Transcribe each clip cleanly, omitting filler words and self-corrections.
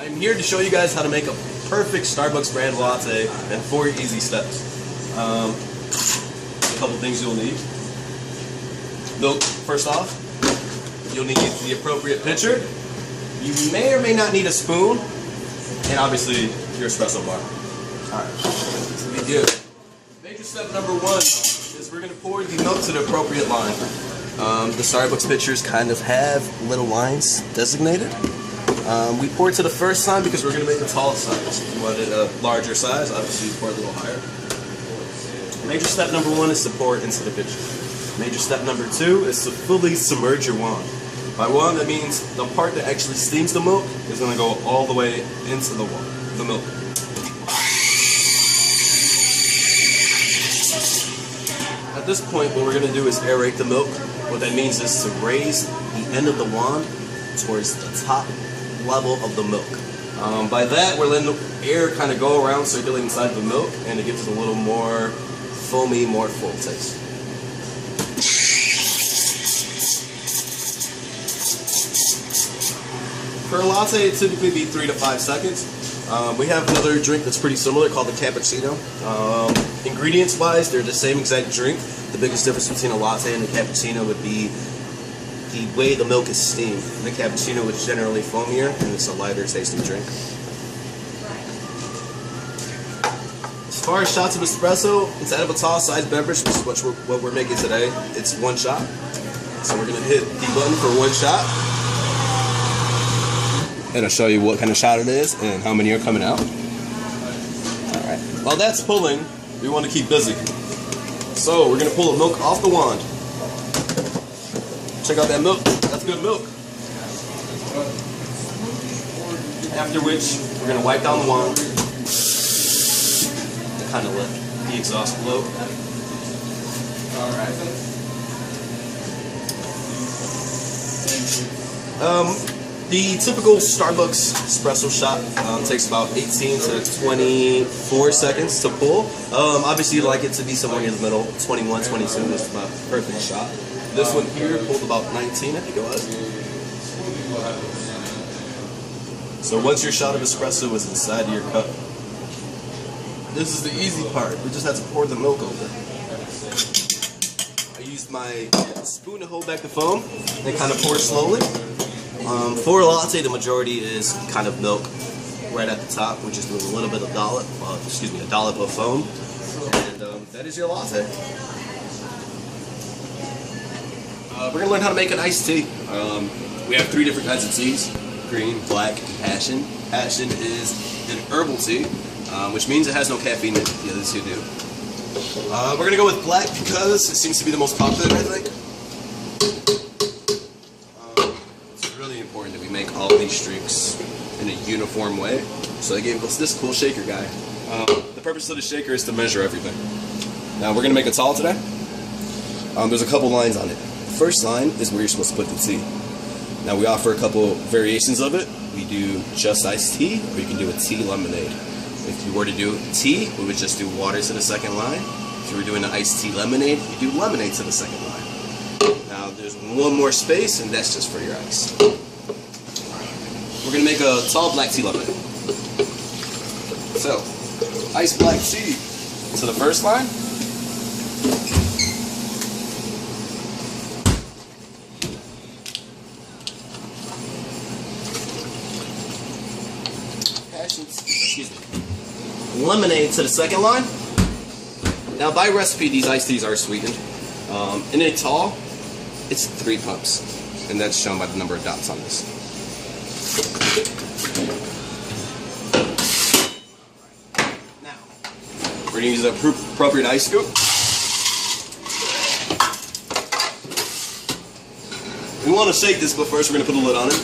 I'm here to show you guys how to make a perfect Starbucks brand latte in 4 easy steps. A couple things you'll need. Milk, first off. You'll need the appropriate pitcher. You may or may not need a spoon. And obviously, your espresso bar. Alright, so we do. Major step number 1 is we're going to pour the milk to the appropriate line. The Starbucks pitchers kind of have little lines designated. We pour it to the first line because we're going to make a tall size. If you wanted a larger size, obviously you pour a little higher. Major step number 1 is to pour it into the pitcher. Major step number 2 is to fully submerge your wand. By wand, that means the part that actually steams the milk is going to go all the way into the milk. At this point, what we're going to do is aerate the milk. What that means is to raise the end of the wand towards the top level of the milk. By that, we're letting the air kind of go around, circulating inside the milk, and it gives it a little more foamy, more full taste. For a latte, it'd typically be 3 to 5 seconds. We have another drink that's pretty similar called the cappuccino. Ingredients-wise, they're the same exact drink. The biggest difference between a latte and a cappuccino would be the way the milk is steamed. The cappuccino is generally foamier, and it's a lighter tasting drink. As far as shots of espresso, instead of a tall size beverage, which is what we're making today, it's 1 shot. So we're going to hit the button for 1 shot. And I'll show you what kind of shot it is and how many are coming out. Alright. While that's pulling, we want to keep busy. So we're going to pull the milk off the wand. Check out that milk. That's good milk. After which, we're going to wipe down the wand and kind of let the exhaust flow. Alright. The typical Starbucks espresso shot takes about 18 to 24 seconds to pull. Obviously, you'd like it to be somewhere in the middle, 21, 22 is about perfect shot. This one here pulled about 19, I think it was. So once your shot of espresso is inside your cup, this is the easy part. We just have to pour the milk over. I used my spoon to hold back the foam and kind of pour slowly. For a latte, the majority is kind of milk right at the top. We just do a little bit of a dollop of foam, and that is your latte. We're going to learn how to make an iced tea. We have 3 different kinds of teas: green, black, and passion. Passion is an herbal tea, which means it has no caffeine in it. The other 2 do. We're going to go with black because it seems to be the most popular, I think. That we make all of these drinks in a uniform way. So they gave us this cool shaker guy. The purpose of the shaker is to measure everything. Now we're going to make a tall today. There's a couple lines on it. The first line is where you're supposed to put the tea. Now we offer a couple variations of it. We do just iced tea, or you can do a tea lemonade. If you were to do tea, we would just do water to the second line. If you were doing an iced tea lemonade, you do lemonade to the second line. Now there's one more space, and that's just for your ice. We're going to make a tall black tea lemonade. So, iced black tea to the first line. Lemonade to the second line. Now, by recipe, these iced teas are sweetened. In a tall, it's 3 pumps, and that's shown by the number of dots on this. Now, we're going to use the appropriate ice scoop. We want to shake this, but first we're going to put a lid on it.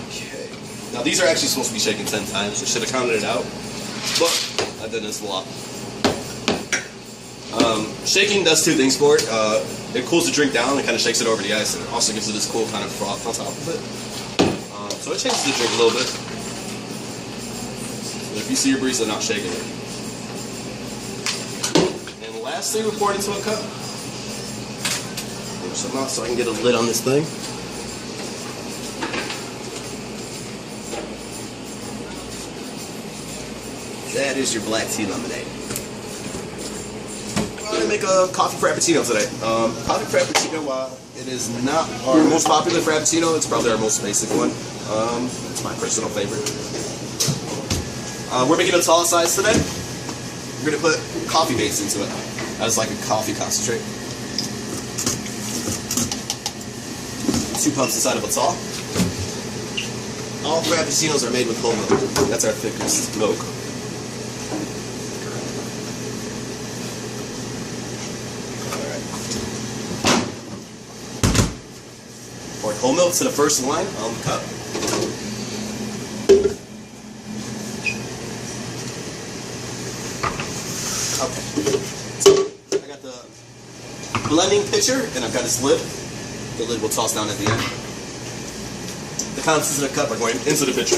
Okay. Now these are actually supposed to be shaken 10 times. I should have counted it out, but I did this a lot. Shaking does 2 things for it. It cools the drink down and kind of shakes it over the ice, and it also gives it this cool kind of froth on top of it. So it changes the drink a little bit. So if you see your barista not shaking it. And lastly, we pour it into a cup. Push some off so I can get a lid on this thing. That is your black tea lemonade. I'm going to make a coffee frappuccino today. Coffee frappuccino, while it is not our most popular frappuccino, it's probably our most basic one. It's my personal favorite. We're making a tall size today. We're going to put coffee base into it as like a coffee concentrate. 2 pumps inside of a tall. All frappuccinos are made with whole milk. That's our thickest milk. Pour whole milk to the first line on the cup. Okay. So I got the blending pitcher and I've got this lid. The lid will toss down at the end. The contents of the cup are going into the pitcher.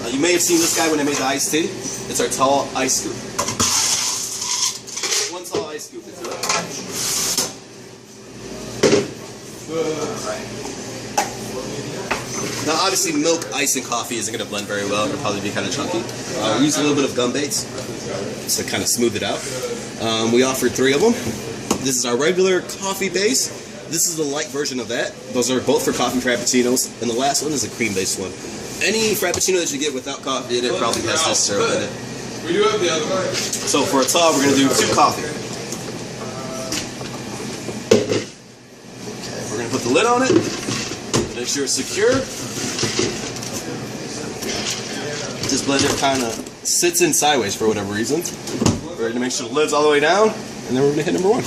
You may have seen this guy when I made the iced tea. It's our tall ice scoop. One tall ice scoop into it. Alright. Now obviously milk, ice, and coffee isn't going to blend very well. It'll probably be kind of chunky. We use a little bit of gum baits to kind of smooth it out. We offered 3 of them. This is our regular coffee base. This is the light version of that. Those are both for coffee frappuccinos. And the last one is a cream-based one. Any frappuccino that you get without coffee in it probably has this syrup in it. We do have the other one. So for a tall, we're going to do 2 coffee. Okay, we're going to put the lid on it. Make sure it's secure. This blender kind of sits in sideways for whatever reason. We're ready to make sure the lid's all the way down, and then we're going to hit number 1.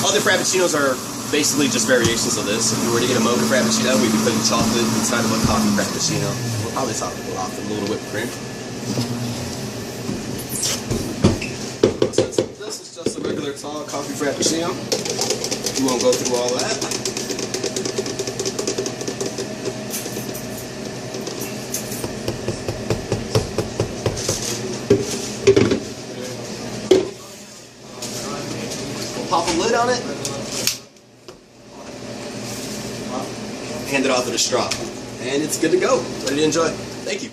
Other frappuccinos are basically just variations of this. If we were to get a mocha frappuccino, we'd be putting chocolate inside of a coffee frappuccino. We'll probably top it off with a little whipped cream. This is just a regular tall coffee frappuccino. We won't go through all that. Pop a lid on it, hand it off with a straw, and it's good to go. Ready to enjoy. Thank you.